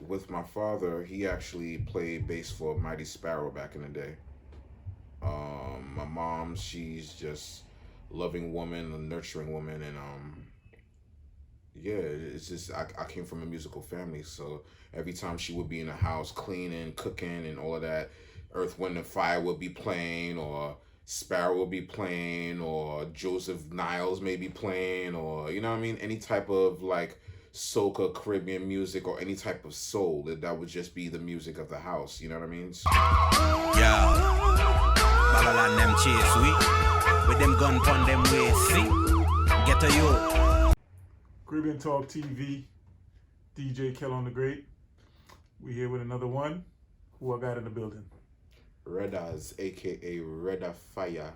With my father, he actually played bass for Mighty Sparrow back in the day. My mom, she's just loving woman, a nurturing woman, and yeah, it's just I came from a musical family, so every time she would be in the house cleaning, cooking, and all of that, Earth, Wind, and Fire would be playing, or Sparrow would be playing, or Joseph Niles may be playing, or you know what I mean, any type of like soca Caribbean music or any type of soul that would just be the music of the house. You know what I mean? Yeah, Babylon them chase we with them gun pon them waist. See, get to you. Caribbean Talk TV, DJ Kellon the Great. We here with another one. Who I got in the building? Redas, A.K.A. Reda Fire.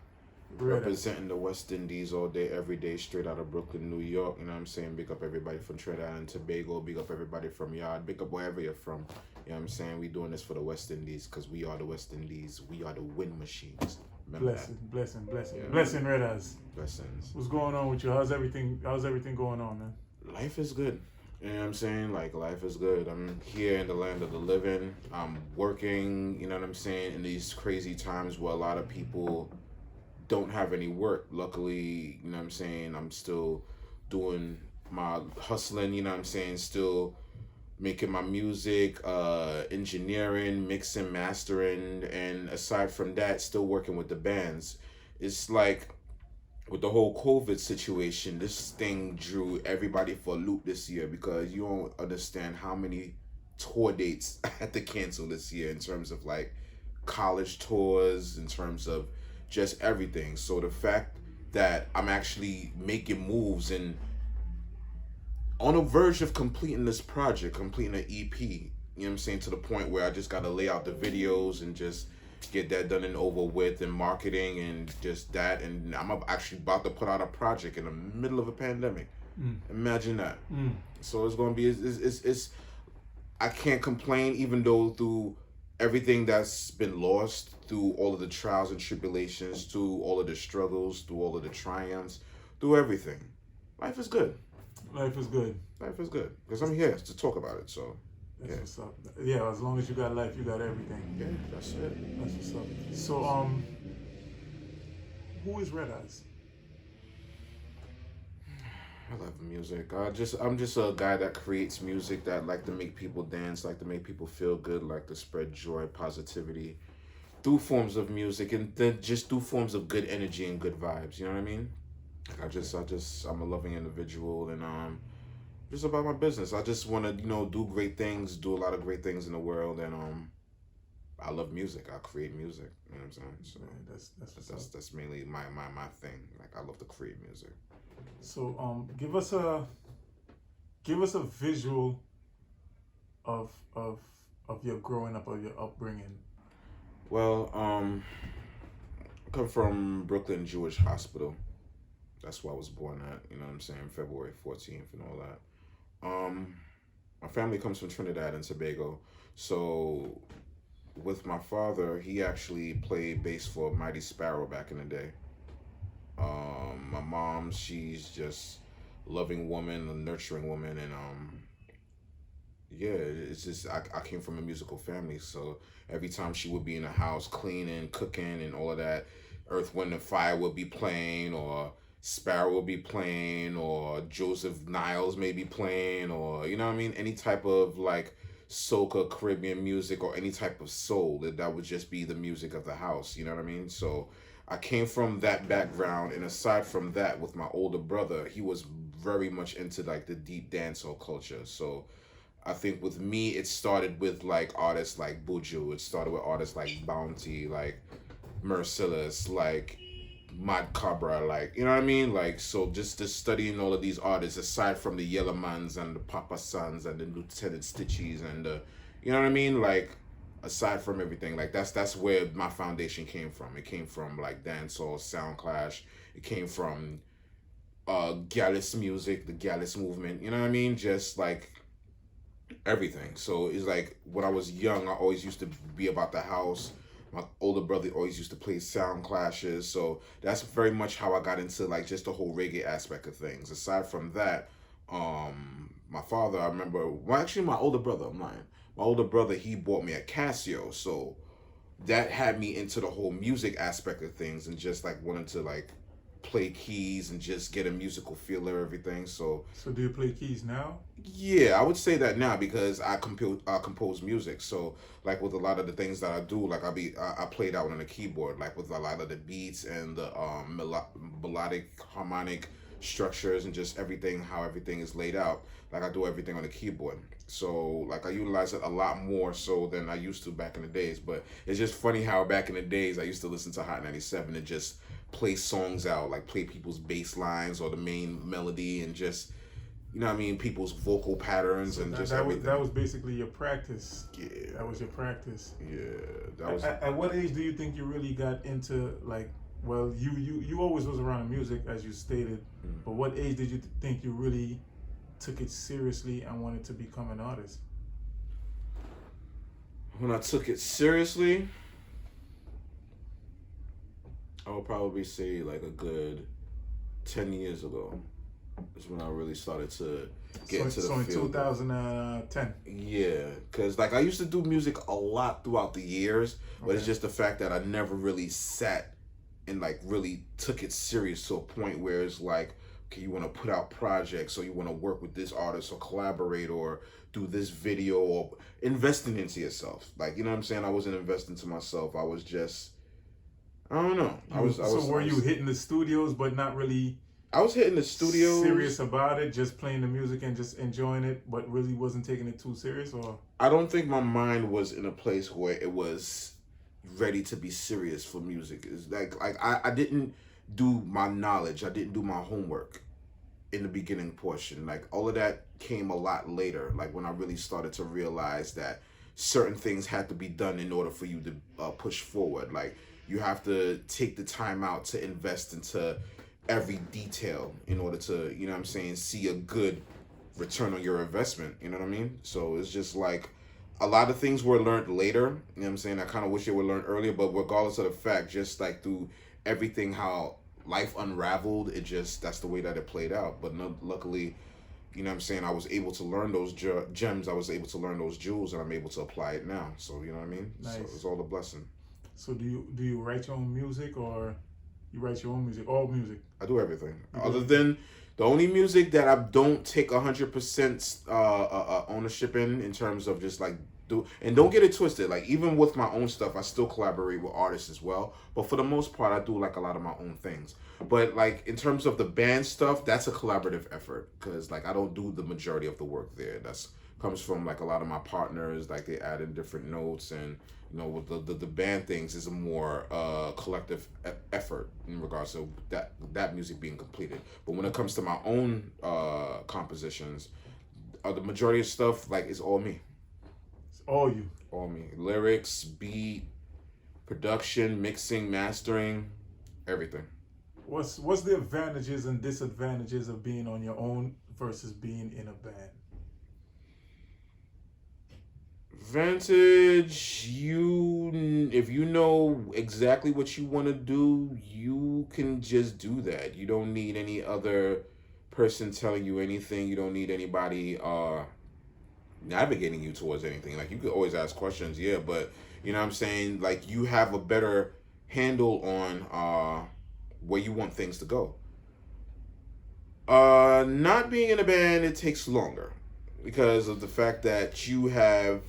Reda. Representing the West Indies all day, every day, straight out of Brooklyn, New York. You know what I'm saying? Big up everybody from Trinidad and Tobago. Big up everybody from Yard. Big up wherever you're from. You know what I'm saying? We doing this for the West Indies because we are the West Indies. We are the wind machines. Remember Blessing. Yeah. Blessing, Redas. Blessings. What's going on with you? How's everything going on, man? Life is good. You know what I'm saying? Like, life is good. I'm here in the land of the living. I'm working, you know what I'm saying, in these crazy times where a lot of people don't have any work. Luckily, you know what I'm saying, I'm still doing my hustling, you know what I'm saying, still making my music, engineering, mixing, mastering, and aside from that, still working with the bands. It's like with the whole COVID situation, this thing drew everybody for a loop this year because you don't understand how many tour dates I had to cancel this year in terms of like college tours, in terms of just everything. So the fact that I'm actually making moves and on the verge of completing this project, completing an EP, you know what I'm saying, to the point where I just got to lay out the videos and just get that done and over with, and marketing and just that. And I'm actually about to put out a project in the middle of a pandemic. Imagine that. So it's going to be, it's I can't complain, even though through everything that's been lost, through all of the trials and tribulations, through all of the struggles, through all of the triumphs, through everything, life is good. Life is good. Life is good because I'm here to talk about it. So That's yeah. what's up. Yeah, as long as you got life, you got everything. Yeah, that's it. That's what's up. So, who is Red Eyes? I love music. I'm just a guy that creates music that like to make people dance, like to make people feel good, like to spread joy, positivity through forms of music, and then just through forms of good energy and good vibes. You know what I mean? I'm a loving individual, and just about my business. I just want to, do great things, do a lot of great things in the world, and I love music. I create music. You know what I'm saying? So Yeah, that's mainly my thing. Like, I love to create music. So, give us a visual of your growing up, of your upbringing. Well, I come from Brooklyn Jewish Hospital. That's where I was born at. You know what I'm saying? February 14th and all that. My family comes from Trinidad and Tobago. So with my father, he actually played bass for Mighty Sparrow back in the day. My mom, she's just loving woman, a nurturing woman, and yeah, it's just I came from a musical family, so every time she would be in the house cleaning, cooking, and all of that, Earth, Wind, and Fire would be playing, or Sparrow would be playing, or Joseph Niles may be playing, or you know what I mean, any type of like soca Caribbean music or any type of soul that would just be the music of the house. You know what I mean? So I came from that background, and aside from that, with my older brother, he was very much into like the deep dancehall culture. So I think with me, it started with like artists like Buju. It started with artists like Bounty, like Merciless, like Mad Cabra, like, you know what I mean? Like, so just studying all of these artists, aside from the Yellowmans and the Papa Sons and the Lieutenant Stitchies and the, you know what I mean? Like, aside from everything, like that's where my foundation came from. It came from like dancehall, sound clash. It came from Gallus music, the Gallus movement. You know what I mean? Just like everything. So it's like when I was young, I always used to be about the house. My older brother always used to play sound clashes. So that's very much how I got into like just the whole reggae aspect of things. Aside from that, my father, I remember, well, actually, my older brother, I'm lying. My older brother, he bought me a Casio. So that had me into the whole music aspect of things and just like wanting to like play keys and just get a musical feel of everything. So So do you play keys now? yeah, I would say that now because I compose music. So like with a lot of the things that I do, like I played out on the keyboard, like with a lot of the beats and the melodic harmonic structures and just everything, how everything is laid out. Like I do everything on the keyboard. So like I utilize it a lot more so than I used to back in the days. But it's just funny how back in the days I used to listen to Hot 97 and just play songs out, like play people's bass lines or the main melody and just you know what I mean, people's vocal patterns So and that, just that was everything. that was basically your practice. Yeah. That was your practice. Yeah, that was. At what age do you think you really got into like? Well, you always was around music as you stated, but what age did you think you really took it seriously and wanted to become an artist? When I took it seriously, I would probably say like a good 10 years ago is when I really started to get into the So in field. 2010. Yeah, because like I used to do music a lot throughout the years, but it's Okay. just the fact that I never really sat and like really took it serious to a point where it's like, okay, you want to put out projects or you want to work with this artist or collaborate or do this video or investing into yourself. Like, you know what I'm saying? I wasn't investing to myself. I was just, I don't know. Were you hitting the studios but not really I was hitting the studios. serious about it, just playing the music and just enjoying it, but really wasn't taking it too serious? Or I don't think my mind was in a place where it was ready to be serious for music. It's like I didn't do my knowledge. I didn't do my homework in the beginning portion. Like all of that came a lot later. Like when I really started to realize that certain things had to be done in order for you to push forward. Like you have to take the time out to invest into every detail in order to, you know what I'm saying, see a good return on your investment. You know what I mean? So it's just like a lot of things were learned later. You know what I'm saying? I kind of wish they were learned earlier, but regardless of the fact, just like through everything, how life unraveled, it just, that's the way that it played out. But no, luckily, you know what I'm saying, I was able to learn those gems. I was able to learn those jewels and I'm able to apply it now. So, you know what I mean? Nice. So it's all a blessing. so do you write your own music, or you write your own music? All music. I do everything. You do Other everything. than the only music that I don't take 100% ownership in terms of just like do, and don't get it twisted. Like even with my own stuff, I still collaborate with artists as well. But for the most part, I do like a lot of my own things. But like in terms of the band stuff, that's a collaborative effort because like I don't do the majority of the work there. That's comes from like a lot of my partners. Like they add in different notes and you know, with the band things is a more collective effort in regards to that music being completed. But when it comes to my own compositions, the majority of stuff like is all me. It's all you. All me. Lyrics, beat, production, mixing, mastering, everything. What's the advantages and disadvantages of being on your own versus being in a band? Advantage, if you know exactly what you want to do, you can just do that. You don't need any other person telling you anything. You don't need anybody navigating you towards anything. Like you could always ask questions, yeah, but you know what I'm saying? Like you have a better handle on where you want things to go. Not being in a band, it takes longer because of the fact that you have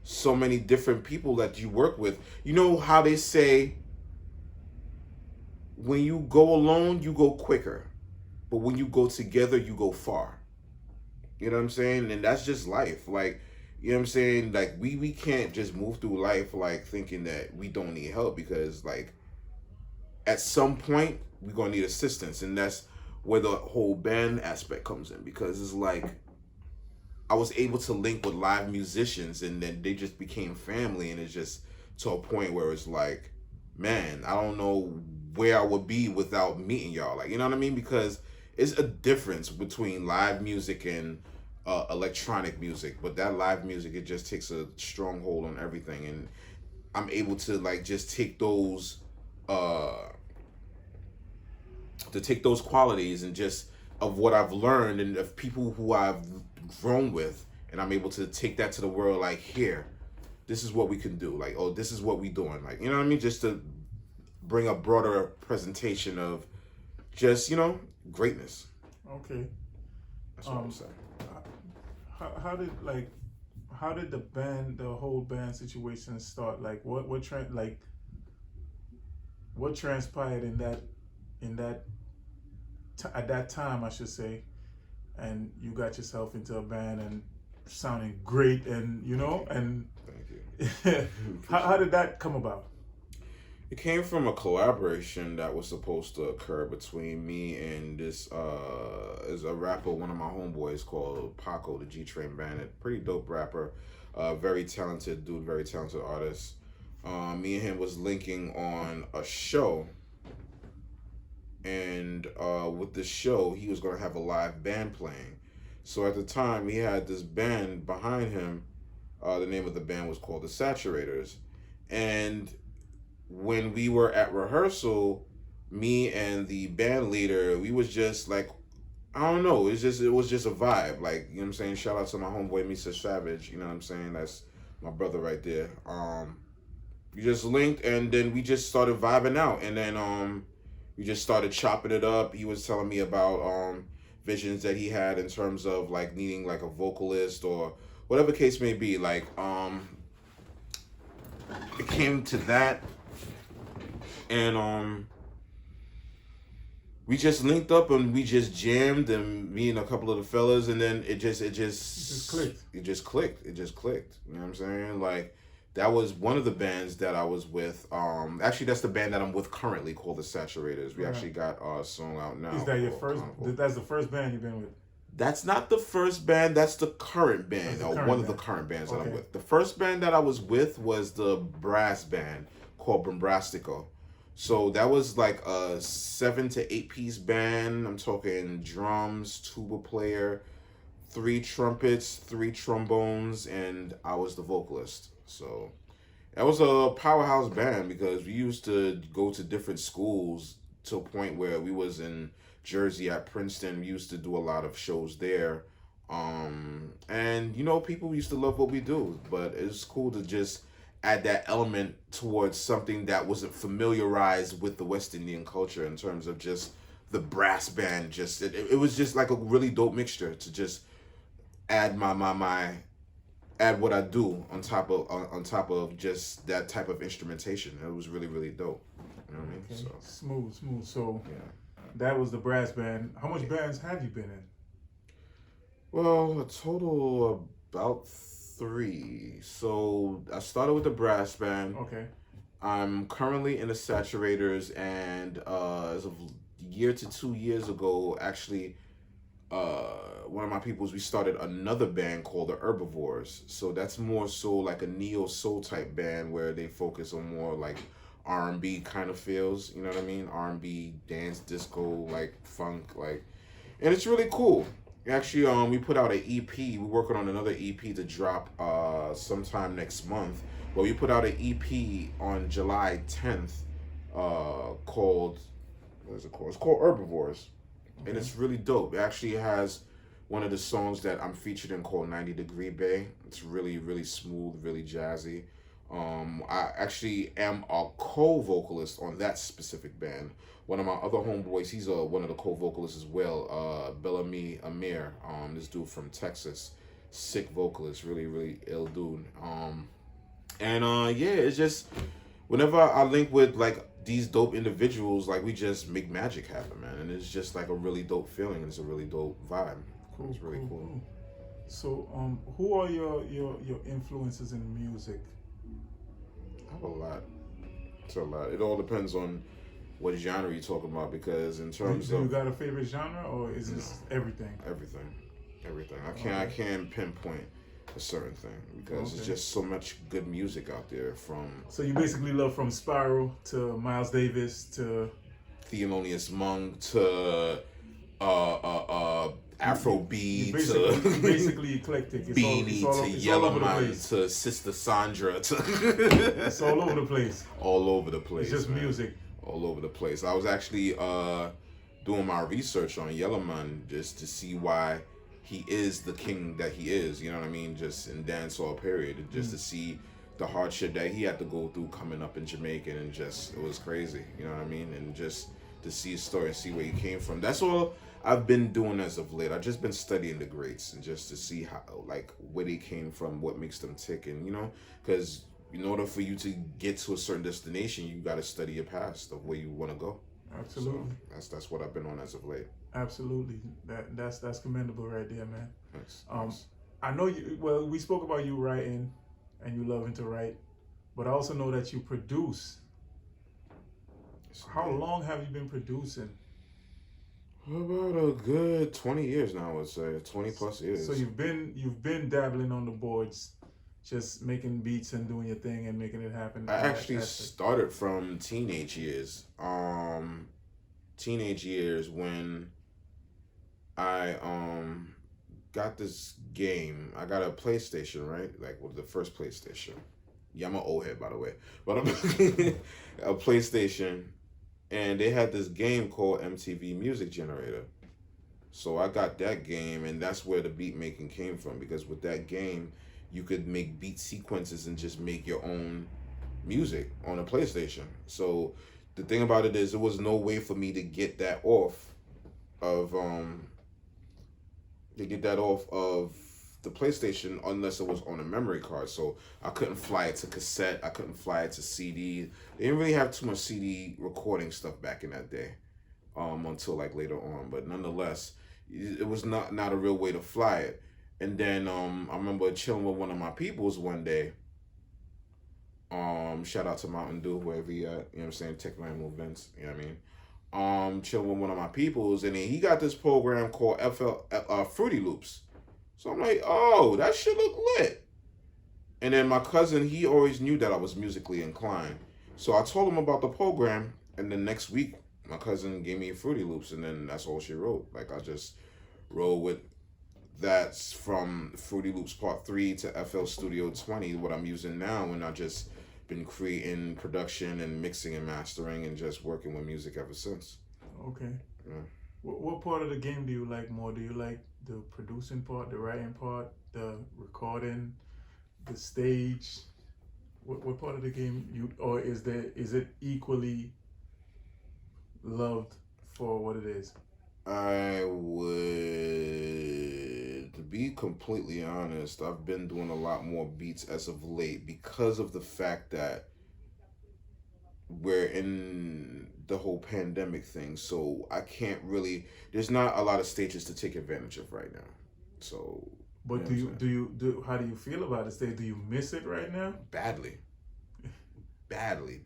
so many different people that you work with. You know how they say when you go alone, you go quicker, but when you go together, you go far. You know what I'm saying? And that's just life. Like, you know what I'm saying? Like we can't just move through life like thinking that we don't need help because like at some point we're gonna need assistance, and that's where the whole band aspect comes in because it's like I was able to link with live musicians and then they just became family, and it's just to a point where it's like, man, I don't know where I would be without meeting y'all. Like, you know what I mean? Because it's a difference between live music and electronic music, but that live music, it just takes a stronghold on everything, and I'm able to like just take those qualities and just of what I've learned and of people who I've grown with, and I'm able to take that to the world. Like, here, this is what we can do. Like, oh, this is what we doing. Like, you know what I mean? Just to bring a broader presentation of just, you know, greatness. Okay. That's what I would say. How did the whole band situation start? Like, what transpired at that time, I should say, and you got yourself into a band and sounding great, and you know, and Thank you. how did that come about? It came from a collaboration that was supposed to occur between me and this is a rapper, one of my homeboys called Paco, the G Train Bandit. Pretty dope rapper, very talented dude, very talented artist. Me and him was linking on a show, and with the show, he was gonna have a live band playing. So at the time, he had this band behind him. The name of the band was called the Saturators, and when we were at rehearsal, me and the band leader, we was just like, I don't know, it was just a vibe. Like, you know what I'm saying? Shout out to my homeboy Mr. Savage, you know what I'm saying? That's my brother right there. We just linked, and then we just started vibing out, and then we just started chopping it up. He was telling me about visions that he had in terms of like needing like a vocalist or whatever case may be. Like it came to that. And we just linked up and we just jammed, and me and a couple of the fellas, and then it just clicked. It just clicked. You know what I'm saying? Like, that was one of the bands that I was with. Actually, that's the band that I'm with currently, called the Saturators. We actually got a song out now. Is that your first? That's the first band you've been with? That's not the first band. That's the current band. One of the current bands that I'm with. The first band that I was with was the brass band called Bombastico. So that was like a 7 to 8 piece band. I'm talking drums, tuba player, 3 trumpets, 3 trombones, and I was the vocalist. So that was a powerhouse band because we used to go to different schools to a point where we was in Jersey at Princeton. We used to do a lot of shows there. And you know, people used to love what we do, but it's cool to just add that element towards something that wasn't familiarized with the West Indian culture in terms of just the brass band. Just it was just like a really dope mixture to just add add what I do on top of just that type of instrumentation. It was really, really dope. You know what I mean? Okay. So Smooth. So yeah. That was the brass band. How much bands have you been in? Well, a total of about 3. So I started with the brass band. Okay. I'm currently in the Saturators, and as of a year to 2 years ago, actually, one of my peoples, we started another band called the Herbivores. So that's more so like a neo soul type band where they focus on more like R&B kind of feels. You know what I mean? R&B, dance, disco, like funk, like, and it's really cool. Actually, we put out an EP. We're working on another EP to drop sometime next month. But we put out an EP on July 10th called, what is it called? It's called Herbivores. Okay. And it's really dope. It actually has one of the songs that I'm featured in called 90 Degree Bay. It's really, really smooth, really jazzy. I actually am a co-vocalist on that specific band. One of my other homeboys, he's one of the co-vocalists as well, Bellamy Amir, this dude from Texas, sick vocalist, really, really ill dude. Yeah, it's just, whenever I link with like these dope individuals, like we just make magic happen, man, and it's just like a really dope feeling, and it's a really dope vibe. Cool, it's really cool. So, who are your influences in music? I have a lot. It's a lot. It all depends on what genre you're talking about, because in terms of, you got a favorite genre, or is this everything? Everything. I can't pinpoint a certain thing because there's just so much good music out there. So you basically love from Spiral to Miles Davis to Thelonious Monk to Afrobeat to basically eclectic. It's Beanie all, to Yellow Man to Sister Sandra to it's all over the place. All over the place. It's just man. Music. All over the place. I was actually doing my research on Yellowman just to see why he is the king that he is. You know what I mean? Just in dancehall period, and just to see the hardship that he had to go through coming up in Jamaica, and just it was crazy. You know what I mean? And just to see his story and see where he came from. That's all I've been doing as of late. I've just been studying the greats and just to see how, like, where they came from, what makes them tick, and because in order for you to get to a certain destination, you got to study your past of where you want to go. Absolutely. So that's what I've been on as of late. Absolutely. That's commendable right there, man. Thanks. I know you. Well, we spoke about you writing, and you loving to write, but I also know that you produce. How long have you been producing? About a good 20 years now, I would say. 20 plus years. So you've been dabbling on the boards, just making beats and doing your thing and making it happen. I actually started from teenage years. Teenage years when I got this game. I got a PlayStation, right? Like, the first PlayStation. Yeah, I'm an old head, by the way. But a PlayStation, and they had this game called MTV Music Generator. So I got that game, and that's where the beat making came from. Because with that game, you could make beat sequences and just make your own music on a PlayStation. So the thing about it is, there was no way for me to get that off of the PlayStation unless it was on a memory card. So I couldn't fly it to cassette. I couldn't fly it to CD. They didn't really have too much CD recording stuff back in that day, until like later on. But nonetheless, it was not a real way to fly it. And then I remember chilling with one of my peoples one day. Shout out to Mountain Dew, wherever he at, you know what I'm saying, Tech Nine Movements, you know what I mean? Chilling with one of my peoples, and then he got this program called Fruity Loops. So I'm like, oh, that shit look lit. And then my cousin, he always knew that I was musically inclined. So I told him about the program, and the next week, my cousin gave me Fruity Loops, and then that's all she wrote. Like, I just wrote with that's from Fruity Loops Part 3 to FL Studio 20, what I'm using now, and I just been creating production and mixing and mastering and just working with music ever since. Okay. Yeah. What part of the game do you like more? Do you like the producing part, the writing part, the recording, the stage? What part of the game or is it equally loved for what it is? I would, to be completely honest, I've been doing a lot more beats as of late because of the fact that we're in the whole pandemic thing. So I can't really, there's not a lot of stages to take advantage of right now. So. But how do you feel about it? Do you miss it right now? Badly. Badly.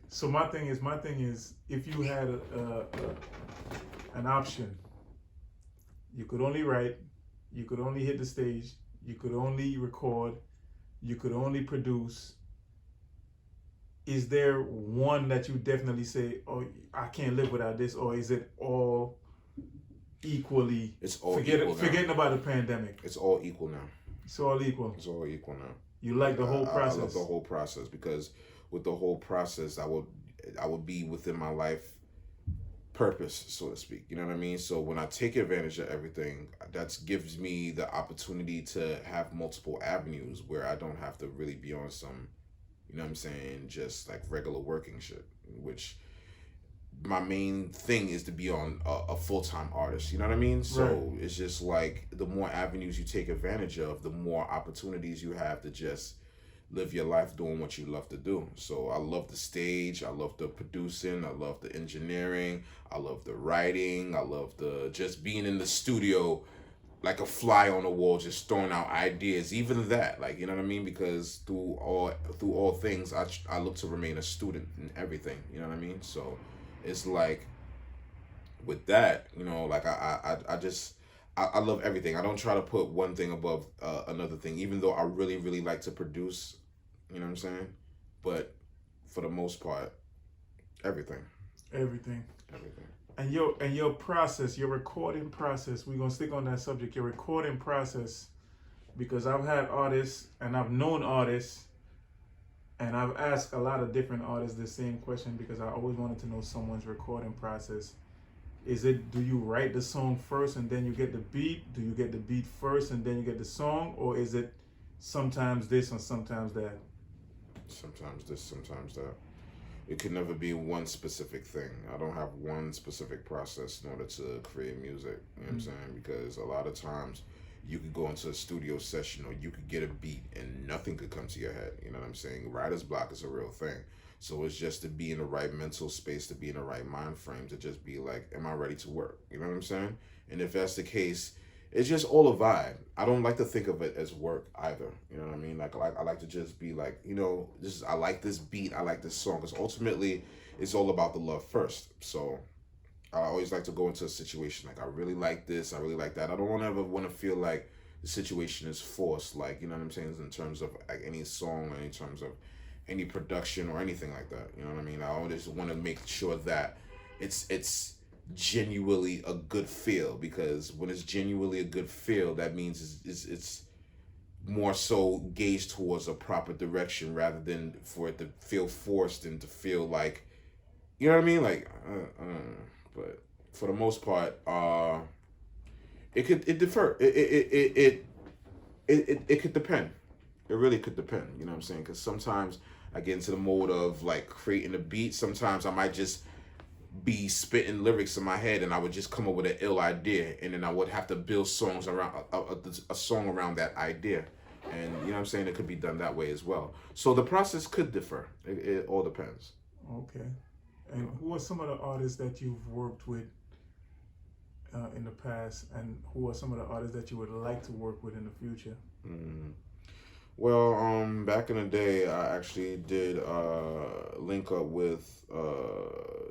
So my thing is, if you had an option, you could only write, you could only hit the stage, you could only record, you could only produce. Is there one that you definitely say, oh, I can't live without this, or is it all equally? It's all equal now. Forgetting about the pandemic. It's all equal now. It's all equal. It's all equal now. You like the whole process? I love the whole process because with the whole process, I would be within my life purpose, so to speak. You know what I mean? So when I take advantage of everything, that gives me the opportunity to have multiple avenues where I don't have to really be on some, you know what I'm saying, just like regular working shit, which my main thing is to be on a full-time artist, you know what I mean? So right. It's just like the more avenues you take advantage of, the more opportunities you have to just live your life doing what you love to do. So I love the stage, I love the producing, I love the engineering, I love the writing, I love the just being in the studio like a fly on the wall, just throwing out ideas, even that, like, you know what I mean? Because through all things, I look to remain a student in everything, you know what I mean? So it's like with that, you know, like I love everything. I don't try to put one thing above another thing, even though I really, really like to produce, you know what I'm saying? But for the most part, everything. And your process, your recording process, we're going to stick on that subject, your recording process, because I've had artists and I've known artists and I've asked a lot of different artists the same question because I always wanted to know someone's recording process. Is it, do you write the song first and then you get the beat? Do you get the beat first and then you get the song? Or is it sometimes this and sometimes that? Sometimes this, sometimes that. It can never be one specific thing. I don't have one specific process in order to create music. You know what I'm saying? Because a lot of times you could go into a studio session or you could get a beat and nothing could come to your head. You know what I'm saying? Writer's block is a real thing. So it's just to be in the right mental space, to be in the right mind frame, to just be like, am I ready to work? You know what I'm saying? And if that's the case, it's just all a vibe. I don't like to think of it as work either. You know what I mean? Like I like to just be like, you know, I like this beat, I like this song. Because ultimately, it's all about the love first. So I always like to go into a situation like, I really like this, I really like that. I don't ever want to feel like the situation is forced. Like, you know what I'm saying? In terms of like any song, or in terms of any production or anything like that. You know what I mean? I always want to make sure that it's genuinely a good feel, because when it's genuinely a good feel, that means it's more so gauged towards a proper direction rather than for it to feel forced and to feel like, you know what I mean? Like, but for the most part, it differ. It could depend. It really could depend. You know what I'm saying? Because sometimes I get into the mode of like creating a beat. Sometimes I might just be spitting lyrics in my head and I would just come up with an ill idea, and then I would have to build songs around a song around that idea. And you know what I'm saying? It could be done that way as well. So the process could differ. It all depends. Okay. And who are some of the artists that you've worked with in the past, and who are some of the artists that you would like to work with in the future? Well, back in the day, I actually did link up with,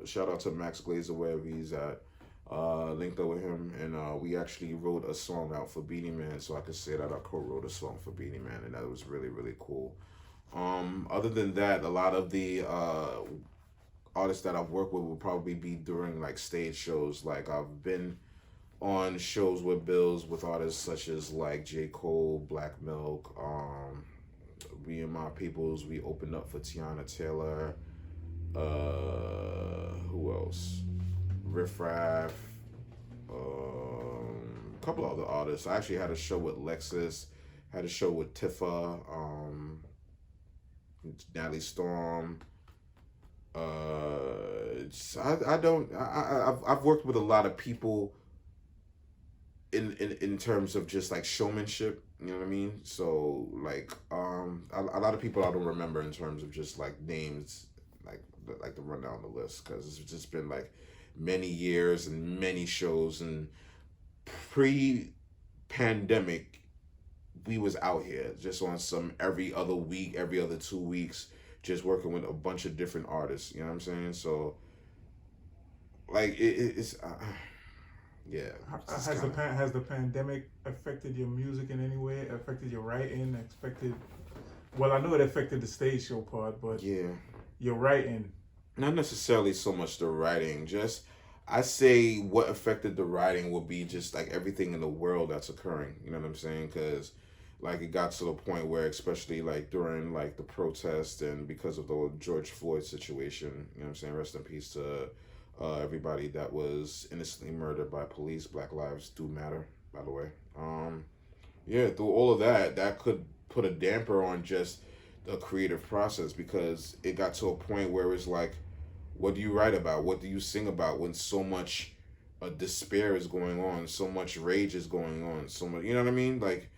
shout out to Max Glazer, wherever he's at. Linked up with him, and we actually wrote a song out for Beanie Man, so I could say that I co-wrote a song for Beanie Man, and that was really, really cool. Other than that, a lot of the artists that I've worked with will probably be during like stage shows. Like I've been on shows with bills with artists such as like J. Cole, Black Milk, we and my peoples, we opened up for Tiana Taylor, who else? Riff Raff, a couple other artists. I actually had a show with Lexus, had a show with Tifa, Natalie Storm. I've worked with a lot of people in terms of just like showmanship, you know what I mean? So like a lot of people I don't remember in terms of just like names, like to run down the list, because it's just been like many years and many shows. And pre-pandemic, we was out here just on some every other week, every other 2 weeks, just working with a bunch of different artists. You know what I'm saying? So like it's yeah. Has the pandemic affected your music in any way? Affected your writing? Well, I know it affected the stage show part, but yeah, your writing. Not necessarily so much the writing. Just I say what affected the writing would be just like everything in the world that's occurring. You know what I'm saying? Because like it got to the point where, especially like during like the protest and because of the George Floyd situation, you know what I'm saying? Rest in peace to everybody that was innocently murdered by police. Black lives do matter, by the way. Yeah, through all of that, that could put a damper on just the creative process, because it got to a point where it's like, what do you write about? What do you sing about when so much despair is going on, so much rage is going on, so much, you know what I mean? Like,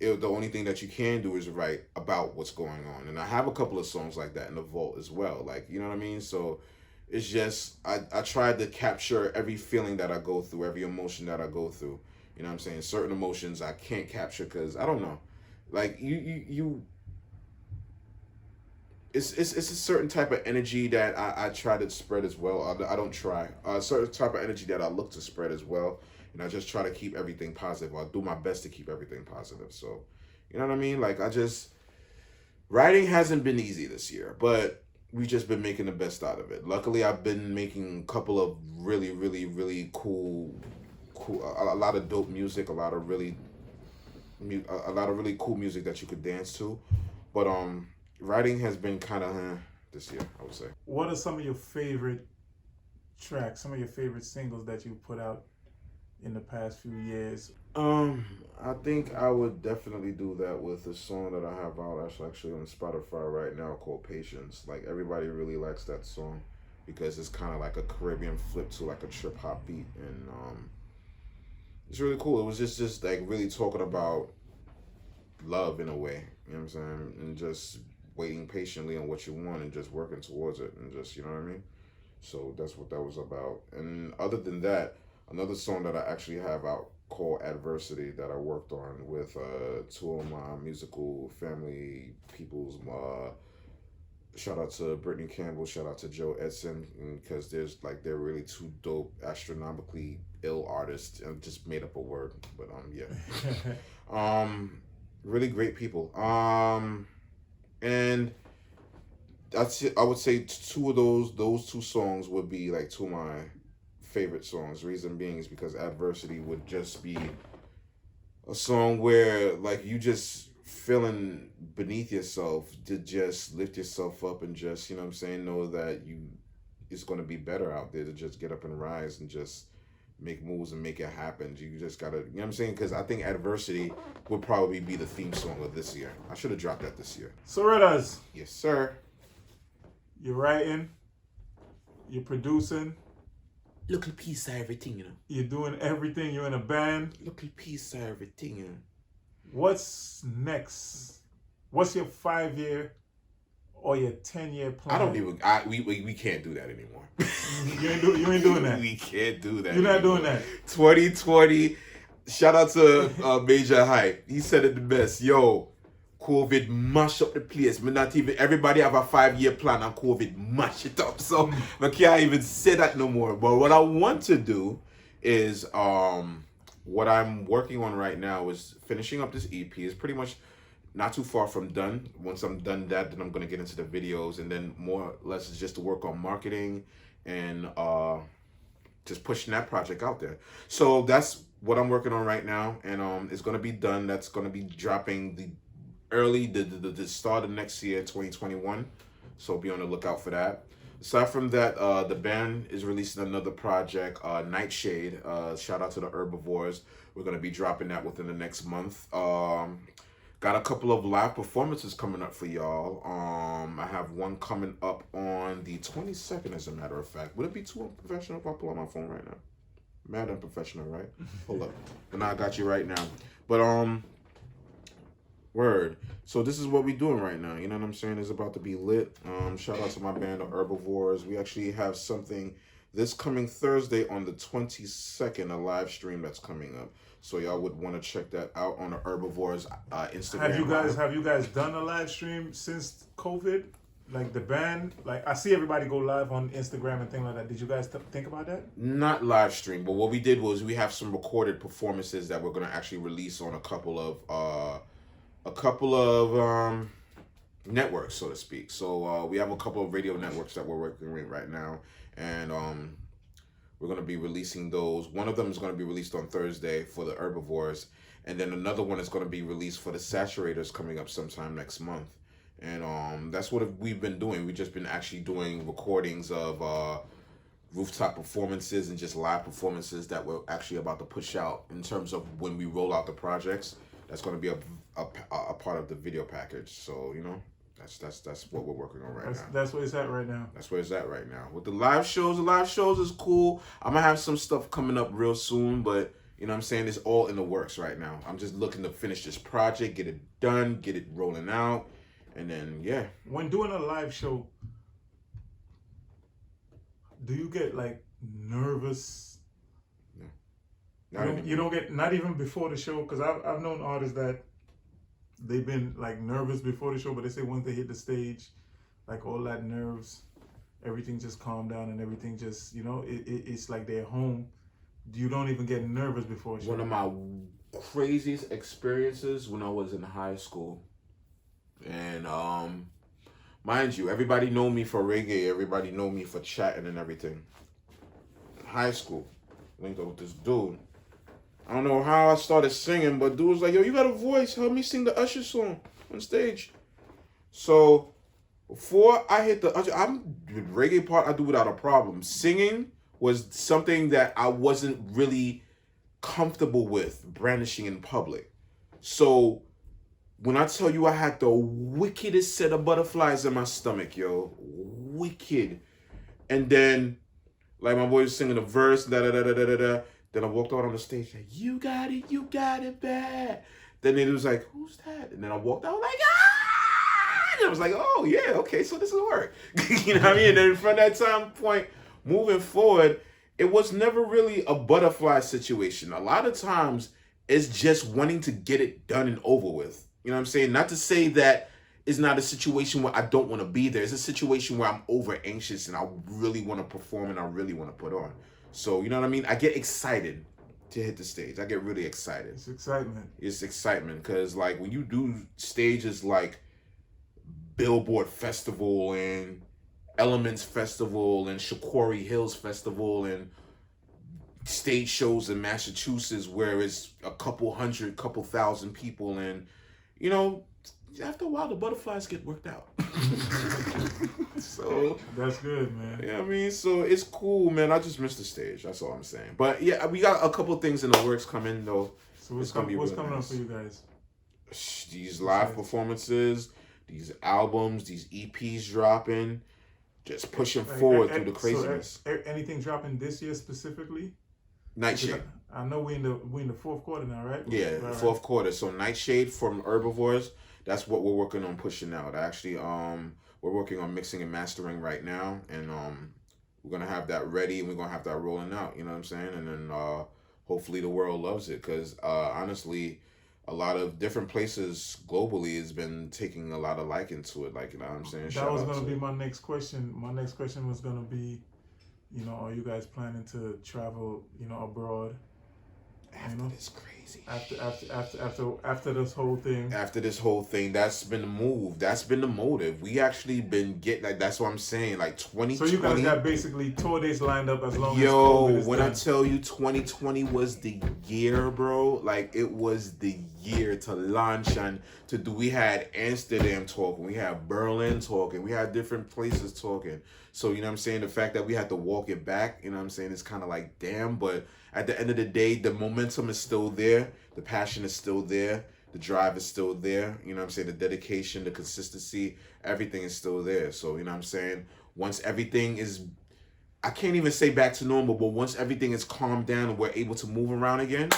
the only thing that you can do is write about what's going on. And I have a couple of songs like that in the vault as well. Like, you know what I mean? So it's just, I tried to capture every feeling that I go through, every emotion that I go through. You know what I'm saying? Certain emotions I can't capture because, I don't know. Like, it's a certain type of energy that I try to spread as well. I don't try. A certain type of energy that I look to spread as well. And I just try to keep everything positive. I'll do my best to keep everything positive. So, you know what I mean? Like, writing hasn't been easy this year, but we've just been making the best out of it. Luckily, I've been making a couple of really, really, really cool, a lot of dope music, a lot of really cool music that you could dance to. But writing has been kind of this year, I would say. What are some of your favorite tracks, some of your favorite singles that you put out in the past few years? I think I would definitely do that with a song that I have out that's actually on Spotify right now called Patience. Like everybody really likes that song because it's kind of like a Caribbean flip to like a trip hop beat, and it's really cool. It was just like really talking about love in a way, you know what I'm saying, and just waiting patiently on what you want and just working towards it, and just, you know what I mean. So that's what that was about. And other than that, another song that I actually have out called Adversity that I worked on with two of my musical family peoples. Shout out to Brittany Campbell, shout out to Joe Edson, because they're really two dope, astronomically ill artists, and just made up a word, but yeah, really great people. And that's it. I would say two of those two songs would be like two of my favorite songs. Reason being is because Adversity would just be a song where like you just feeling beneath yourself to just lift yourself up and just, you know what I'm saying, know that it's going to be better out there, to just get up and rise and just make moves and make it happen. You just gotta, you know what I'm saying, because I think Adversity would probably be the theme song of this year. I should have dropped that this year. So Reddaz, Yes sir. you're writing, you're producing, Little piece of everything, you know. you're doing everything, you're in a band. Little piece of everything, you know. What's next? What's your 5-year or your 10-year plan? I don't even. We can't do that anymore. You ain't doing that. We can't do that. You're not anymore. doing that. 2020. Shout out to Major Hype. He said it the best. Yo, COVID mash up the place. Me not even. Everybody have a 5-year plan, and COVID mash it up. So I can't even say that no more. But what I want to do is what I'm working on right now is finishing up this EP. It's pretty much not too far from done. Once I'm done that, then I'm going to get into the videos, and then more or less it's just to work on marketing and just pushing that project out there. So that's what I'm working on right now, and it's going to be done. That's going to be dropping the start of next year, 2021. So be on the lookout for that. Aside from that, the band is releasing another project, Nightshade. Shout out to the Herbivores. We're going to be dropping that within the next month. Got a couple of live performances coming up for y'all. I have one coming up on the 22nd, as a matter of fact. Would it be too unprofessional if I pull out my phone right now? Mad unprofessional, right? Hold up. But now I got you right now. But, word. So this is what we're doing right now. You know what I'm saying? It's about to be lit. Shout out to my band, the Herbivores. We actually have something this coming Thursday on the 22nd, a live stream that's coming up. So y'all would want to check that out on the Herbivores Instagram. Have you guys done a live stream since COVID? Like the band? Like I see everybody go live on Instagram and things like that. Did you guys think about that? Not live stream, but what we did was we have some recorded performances that we're going to actually release on a couple of networks, so to speak. So we have a couple of radio networks that we're working with right now, and we're going to be releasing those. One of them is going to be released on Thursday for the Herbivores, and then another one is going to be released for the Saturators coming up sometime next month. And that's what we've been doing. We've just been actually doing recordings of rooftop performances and just live performances that we're actually about to push out in terms of when we roll out the projects. That's going to be a part of the video package. So, you know, that's what we're working on now. That's where it's at right now. That's where it's at right now. With the live shows is cool. I'm going to have some stuff coming up real soon, but, you know what I'm saying, it's all in the works right now. I'm just looking to finish this project, get it done, get it rolling out, and then, yeah. When doing a live show, do you get, like, nervous? You don't get, not even before the show, because I've known artists that they've been like nervous before the show, but they say once they hit the stage, like all that nerves, everything just calmed down and everything just, you know, it's like they're home. You don't even get nervous before a show. One of my craziest experiences when I was in high school, and mind you, everybody know me for reggae, everybody know me for chatting and everything. In high school, linked up with this dude. I don't know how I started singing, but dude was like, yo, you got a voice. Help me sing the Usher song on stage. So before I hit the Usher, the reggae part I do without a problem. Singing was something that I wasn't really comfortable with brandishing in public. So when I tell you I had the wickedest set of butterflies in my stomach, yo, wicked. And then, like, my boy was singing a verse, da da da da da da da. Then I walked out on the stage, like, you got it bad. Then it was like, who's that? And then I walked out like, ah! And I was like, oh yeah, okay, so this will work. You know what I mean? And then from that time point, moving forward, it was never really a butterfly situation. A lot of times, it's just wanting to get it done and over with. You know what I'm saying? Not to say that it's not a situation where I don't want to be there. It's a situation where I'm over anxious and I really want to perform and I really want to put on. So, you know what I mean? I get excited to hit the stage. I get really excited. It's excitement. It's excitement because, like, when you do stages like Billboard Festival and Elements Festival and Shakori Hills Festival and stage shows in Massachusetts where it's a couple hundred, couple thousand people, and, you know, after a while the butterflies get worked out. So that's good, man. Yeah, I mean, so it's cool, man. I just missed the stage. That's all I'm saying. But yeah, we got a couple things in the works coming though. So what's coming up for you guys? These live performances, these albums, these EPs dropping, just pushing forward through the craziness. So anything dropping this year specifically? Nightshade. I know we in the fourth quarter now, right? Yeah, right. Fourth quarter. So Nightshade from Herbivores. That's what we're working on pushing out. Actually, we're working on mixing and mastering right now, and we're gonna have that ready, and we're gonna have that rolling out. You know what I'm saying? And then hopefully the world loves it, because honestly, a lot of different places globally has been taking a lot of liking to it. Like, you know what I'm saying? That was gonna be my next question. My next question was gonna be, you know, are you guys planning to travel, you know, abroad? After this crazy after this whole thing. After this whole thing, that's been the move. That's been the motive. We actually been like, that's what I'm saying. Like 2020. So you guys got basically tour dates lined up as long as COVID is when done. I tell you 2020 was the year, bro. Like, it was the year to launch and to do. We had Amsterdam talking, we had Berlin talking, we had different places talking. So, you know what I'm saying? The fact that we had to walk it back, you know what I'm saying, it's kind of like, damn. But at the end of the day, the momentum is still there. The passion is still there. The drive is still there. You know what I'm saying? The dedication, the consistency, everything is still there. So, you know what I'm saying? Once everything is, I can't even say back to normal, but once everything is calmed down and we're able to move around again,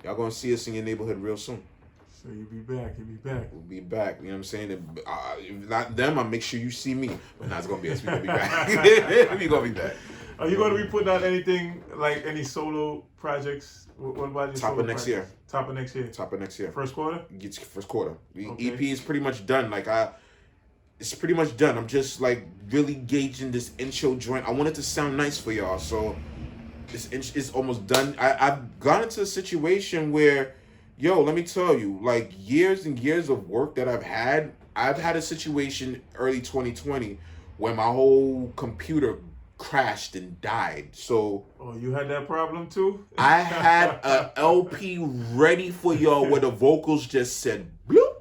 y'all gonna see us in your neighborhood real soon. So you'll be back. We'll be back. You know what I'm saying? If not them, I'll make sure you see me. But not, it's gonna be us. We're gonna be back. We're gonna be back. Are you going to be putting out anything, like any solo projects? What about your Top of next year. Top of next year. Top of next year. First quarter? It's first quarter. The Okay. EP is pretty much done. Like, it's pretty much done. I'm just like really gauging this intro joint. I want it to sound nice for y'all. So it's almost done. I've gone into a situation where, yo, let me tell you, like, years and years of work that I've had a situation early 2020 where my whole computer crashed and died. So you had that problem too? I had a LP ready for y'all where the vocals just said bloop,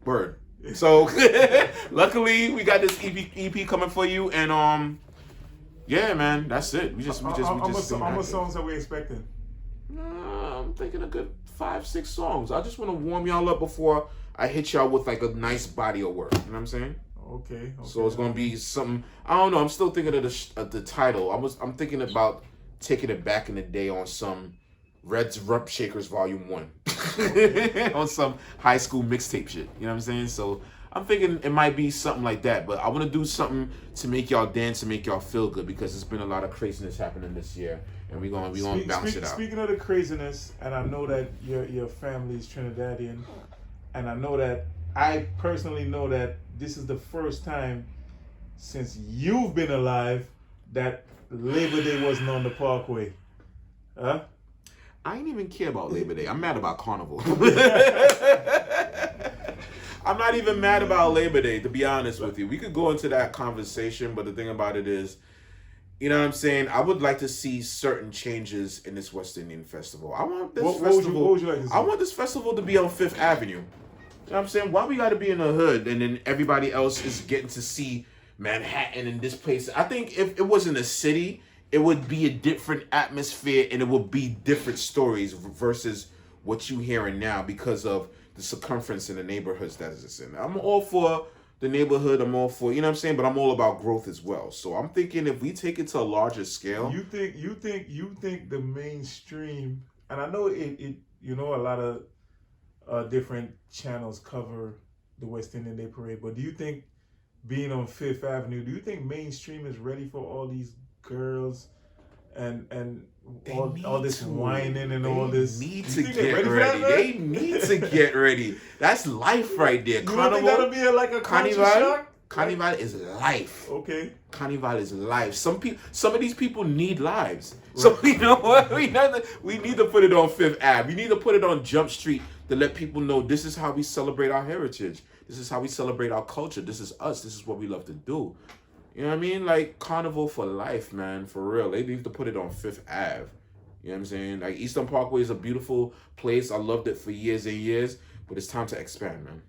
bird. So luckily we got this EP coming for you, and yeah, man, that's it. We just How much songs are we expecting? I'm thinking a good 5-6 songs. I just want to warm y'all up before I hit y'all with like a nice body of work. You know what I'm saying? Okay. So it's gonna be something. I don't know. I'm still thinking of the title. I'm thinking about taking it back in the day on some Red's Rump Shakers Volume 1, on some high school mixtape shit. You know what I'm saying? So I'm thinking it might be something like that. But I want to do something to make y'all dance and make y'all feel good, because there's been a lot of craziness happening this year, and we gonna bounce it out. Speaking of the craziness, and I know that your family is Trinidadian, and I personally know that this is the first time since you've been alive that Labor Day wasn't on the Parkway. Huh? I ain't even care about Labor Day. I'm mad about Carnival. I'm not even mad about Labor Day, to be honest with you. We could go into that conversation, but the thing about it is, you know what I'm saying? I would like to see certain changes in this West Indian festival. I want this festival. What would you like to see? I want this festival to be on Fifth Avenue. You know what I'm saying? Why we got to be in the hood and then everybody else is getting to see Manhattan and this place. I think if it wasn't a city, it would be a different atmosphere and it would be different stories versus what you hearing now because of the circumference in the neighborhoods that it's in. I'm all for the neighborhood. I'm all for, you know what I'm saying, but I'm all about growth as well. So I'm thinking if we take it to a larger scale. You think the mainstream, and I know it you know, a lot of different channels cover the West Indian Day Parade, but do you think being on Fifth Avenue, do you think mainstream is ready for all these girls and all this whining and all this? Need to get ready. They need to get ready. That's life right there. You don't think that'll be like a culture shock? Carnival is life. Okay. Carnival is life. Some of these people need lives. Right. So you know what? We need to put it on Fifth Ave. We need to put it on Jump Street to let people know this is how we celebrate our heritage. This is how we celebrate our culture. This is us. This is what we love to do. You know what I mean? Like Carnival for life, man. For real. They need to put it on Fifth Ave. You know what I'm saying? Like Eastern Parkway is a beautiful place. I loved it for years and years, but it's time to expand, man.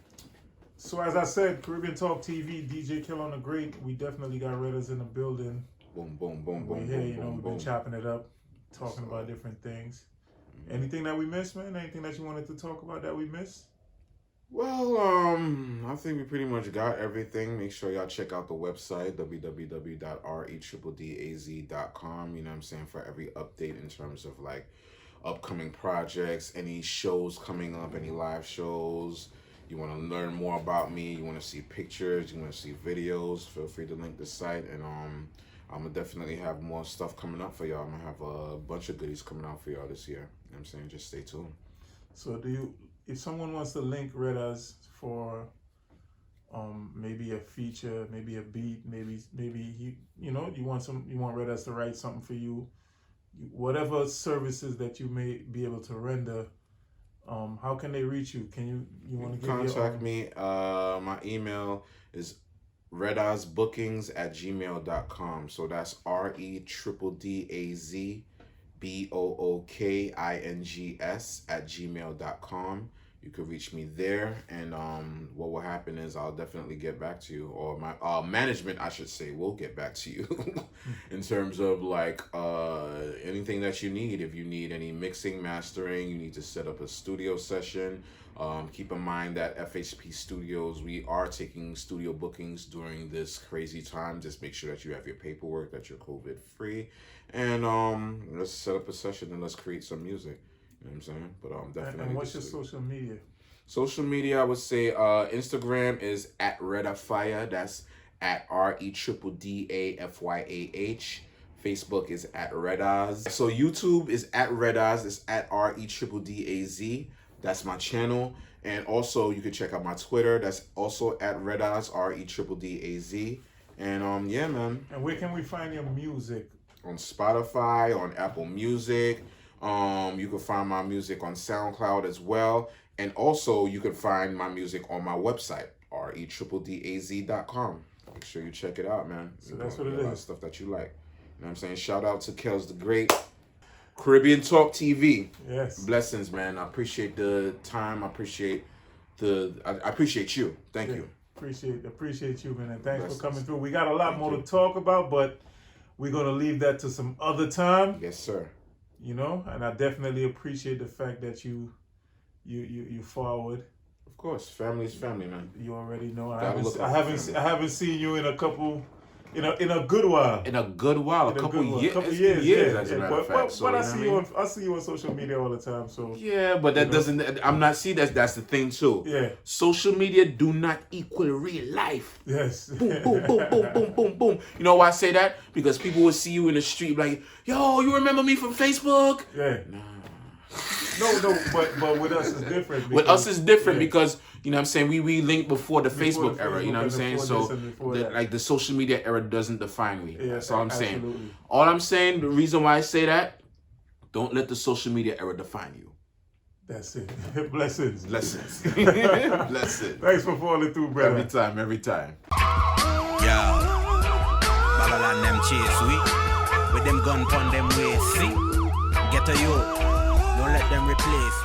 So as I said, Caribbean Talk TV, DJ Kill on the Great. We definitely got Redders in the building. Boom, boom, boom, boom, We're here, boom, you know, boom, we've boom. been chopping it up, talking about different things. Anything that we missed, man? Anything that you wanted to talk about that we missed? Well, I think we pretty much got everything. Make sure y'all check out the website, www.retrippledaz.com. You know what I'm saying? For every update in terms of like upcoming projects, any shows coming up, any live shows. You want to learn more about me, you want to see pictures, you want to see videos, feel free to link the site. And I'm going to definitely have more stuff coming up for y'all. I'm going to have a bunch of goodies coming out for y'all this year. You know what I'm saying? Just stay tuned. So if someone wants to link Redders for maybe a feature, maybe a beat, maybe you want Redders to write something for you, whatever services that you may be able to render, how can they reach you? You want to contact me? My email is reddazbookings@gmail.com. So that's REDDAZBOOKINGS@gmail.com. You can reach me there, and what will happen is I'll definitely get back to you, or my management, I should say, will get back to you in terms of like anything that you need. If you need any mixing, mastering, you need to set up a studio session. Keep in mind that FHP Studios, we are taking studio bookings during this crazy time. Just make sure that you have your paperwork, that you're COVID free, and let's set up a session and let's create some music. You know what I'm saying? But definitely. And what's your social media? Social media, I would say Instagram is @ReddaFire. That's @REDDAFYAH. Facebook is @Reddaz. So YouTube is @Reddaz. It's @REDDAZ. That's my channel. And also you can check out my Twitter. That's also @Reddaz, REDDAZ. And yeah, man. And where can we find your music? On Spotify, on Apple Music. You can find my music on SoundCloud as well. And also you can find my music on my website, REDDAZ.com. Make sure you check it out, man. So that's what it is. A lot of stuff that you like. You know what I'm saying? Shout out to Kels the Great. Caribbean Talk TV. Yes. Blessings, man. I appreciate the time. I appreciate you. Thank you. Appreciate you, man. And thanks Blessings. for coming through. We got a lot more to talk about, but we're gonna leave that to some other time. Yes, sir. You know, and I definitely appreciate the fact that you forward. Of course, family is family, man. You already know. I haven't seen you in a couple. In a good while. In a good while, a couple years. As a matter of fact. But I see you on social media all the time. So yeah, but that doesn't. I'm not. See, that's the thing too. Yeah. Social media do not equal real life. Yes. Boom, boom, boom, boom, boom, boom, boom. You know why I say that? Because people will see you in the street like, yo, you remember me from Facebook? Yeah. Nah. No, but with us it's different. With us it's different because, you know what I'm saying, we linked before the Facebook era, you know what I'm saying? So the social media era doesn't define me. Yeah, that's all I'm saying. Absolutely. All I'm saying, the reason why I say that, don't let the social media era define you. That's it. Blessings. Blessings. Thanks for falling through, brother. Every time. Yo, Babylon them chase we with them gun pon them waist, see? Get a youth, don't let them replace